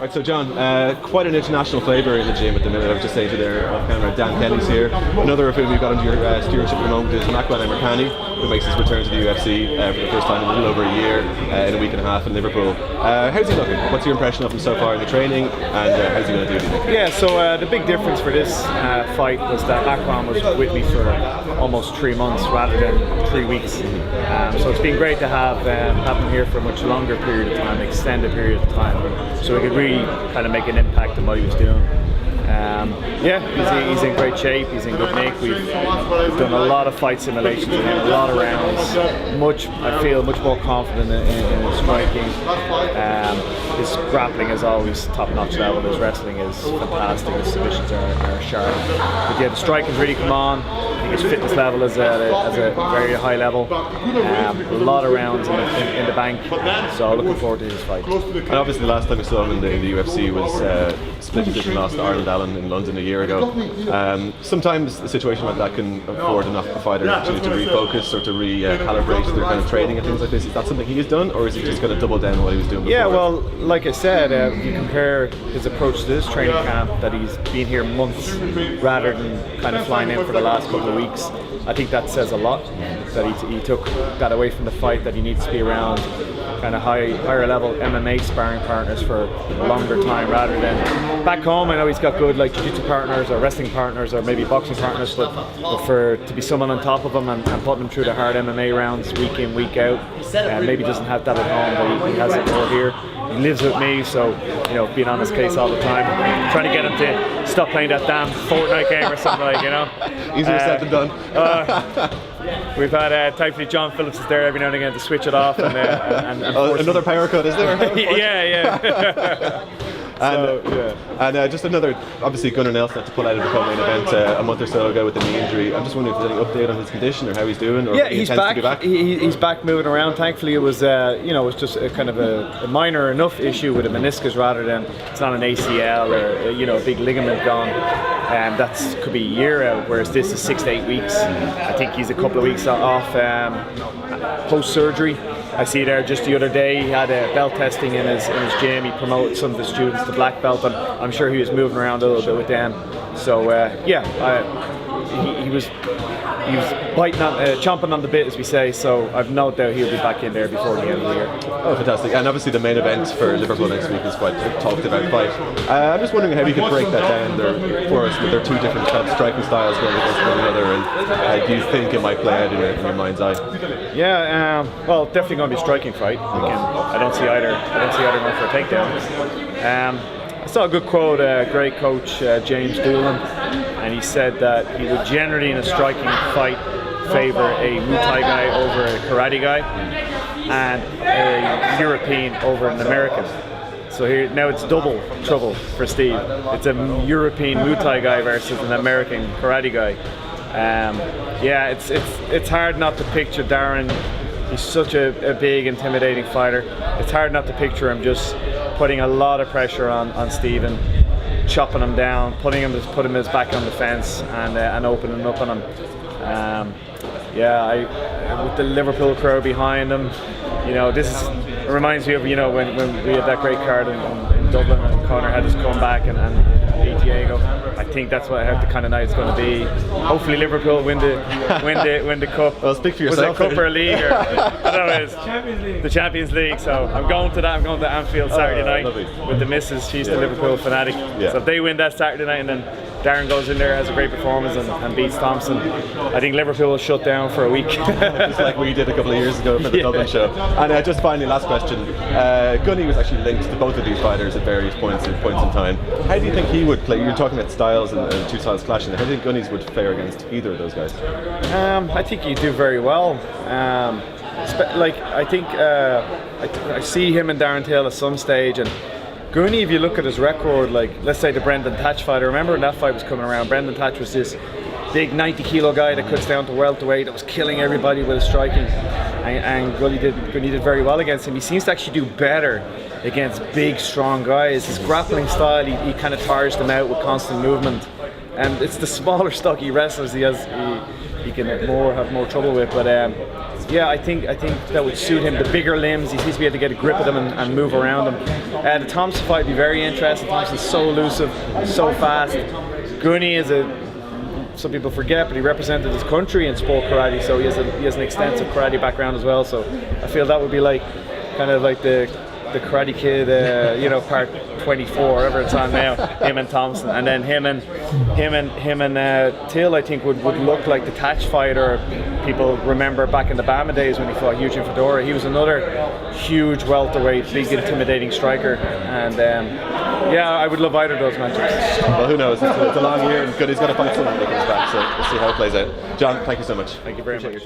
Right, so John, quite an international flavour in the gym at the minute. I was just saying to there, Dan Kelly's here. Another of whom we've got under your stewardship at the moment is Makwan Emirkani, who makes his return to the UFC for the first time in a little over a year, in a week and a half in Liverpool. How's he looking? What's your impression of him so far in the training, and how's he going to do, do you think? Yeah, so the big difference for this fight was that Makwan was with me for almost 3 months rather than 3 weeks. So it's been great to have him here for a much longer period of time, extended period of time, so we could really kind of make an impact on what he was doing. Yeah, he's in great shape, he's in good nick. We've done a lot of fight simulations with him, a lot of rounds. I feel much more confident in his striking. His grappling is always top-notch level, his wrestling is fantastic, his submissions are sharp. But yeah, the striking's really come on. I think his fitness level is at a very high level. A lot of rounds in the bank, so looking forward to his fight. And obviously the last time we saw him in the UFC was split decision loss to Ireland Allen in London a year ago. Sometimes a situation like that can afford enough a fighter actually to refocus or to recalibrate their kind of training and things like this. Is that something he has done, or is he just going to double down on what he was doing before? Yeah, well, like I said, you compare his approach to this training camp, that he's been here months rather than kind of flying in for the last couple of weeks. I think that says a lot, that he took that away from the fight, that he needs to be around kind of higher level MMA sparring partners for a longer time rather than back home. I know he's got good like jiu-jitsu partners or wrestling partners or maybe boxing partners, but for to be someone on top of him and putting him through the hard MMA rounds week in, week out, maybe doesn't have that at home, but he has it more here. He lives with me, so being on his case all the time, trying to get him to stop playing that damn Fortnite game or something like, Easier said than done. We've had thankfully John Phillips is there every now and again to switch it off and another power cut, is there? yeah. And just another, obviously Gunnar Nelson had to pull out of the co-main event a month or so ago with the knee injury. I'm just wondering if there's any update on his condition or how he's doing, or he's back. He's back moving around. Thankfully, it was it was just a kind of a minor enough issue with a meniscus rather than it's not an ACL or a big ligament gone. That could be a year out, whereas this is 6 to 8 weeks. I think he's a couple of weeks off post-surgery. I see there just the other day he had a belt testing in his gym. He promoted some of the students to black belt, and I'm sure he was moving around a little bit with them. So he was biting on, chomping on the bit, as we say. So I've no doubt he'll be back in there before the end of the year. Oh, fantastic! And obviously the main event for Liverpool next week is quite a talked about fight. I'm just wondering how you could break that down there for us, with their two different kind of striking styles going against one another, and do you think it might play out in your mind's eye? Yeah, well, definitely going to be a striking fight. I don't see either going for a takedown. I saw a good quote, great coach James Doolan, and he said that he would generally in a striking fight favour a Muay Thai guy over a karate guy and a European over an American. So here now it's double trouble for Steve. It's a European Muay Thai guy versus an American karate guy. It's hard not to picture Darren. He's such a big, intimidating fighter. It's hard not to picture him just putting a lot of pressure on Stephen, chopping him down, putting him back on the fence and opening up on him. With the Liverpool crowd behind him, it reminds me of when we had that great card in Dublin and Conor had his comeback and beat Diego. I think that's what the kind of night it's going to be. Hopefully Liverpool win the cup. Well, speak for yourself. Was it cup or league or I don't know, it's the Champions League. So I'm going to that. I'm going to Anfield Saturday night with the missus. She's the Liverpool fanatic. Yeah. So if they win that Saturday night and then Darren goes in there, has a great performance and beats Thompson, I think Liverpool will shut down for a week. Just like we did a couple of years ago for the Dublin show. And just finally, last question. Gunny was actually linked to both of these fighters at various points in time. How do you think he would play? You're talking about styles and two styles clashing. How do you think Gunny's would fare against either of those guys? I think he'd do very well. I see him and Darren Till at some stage, and Gunny, if you look at his record, like let's say the Brendan Thatch fight, I remember when that fight was coming around, Brendan Thatch was this big 90 kilo guy that cuts down to welterweight, that was killing everybody with his striking, and Gunny did very well against him. He seems to actually do better against big strong guys. His grappling style, he kind of tires them out with constant movement, and it's the smaller stocky wrestlers he can have more trouble with, but Yeah, I think that would suit him. The bigger limbs, he seems to be able to get a grip of them and move around them. The Thompson fight would be very interesting. Thompson's so elusive, so fast. Gunny is some people forget, but he represented his country in sport karate, so he has an extensive karate background as well. So I feel that would be kind of like the Karate Kid, part 24, whatever it's on now. Him and Thompson, and then him and Till, I think would look like the Tatch fighter people remember back in the Bama days when he fought Eugene Fedora. He was another huge welterweight, big intimidating striker, and I would love either of those matchups. Well, who knows? It's a long year, and Goody's got to fight someone when he comes back, so we'll see how it plays out. John, thank you so much. Thank you very much.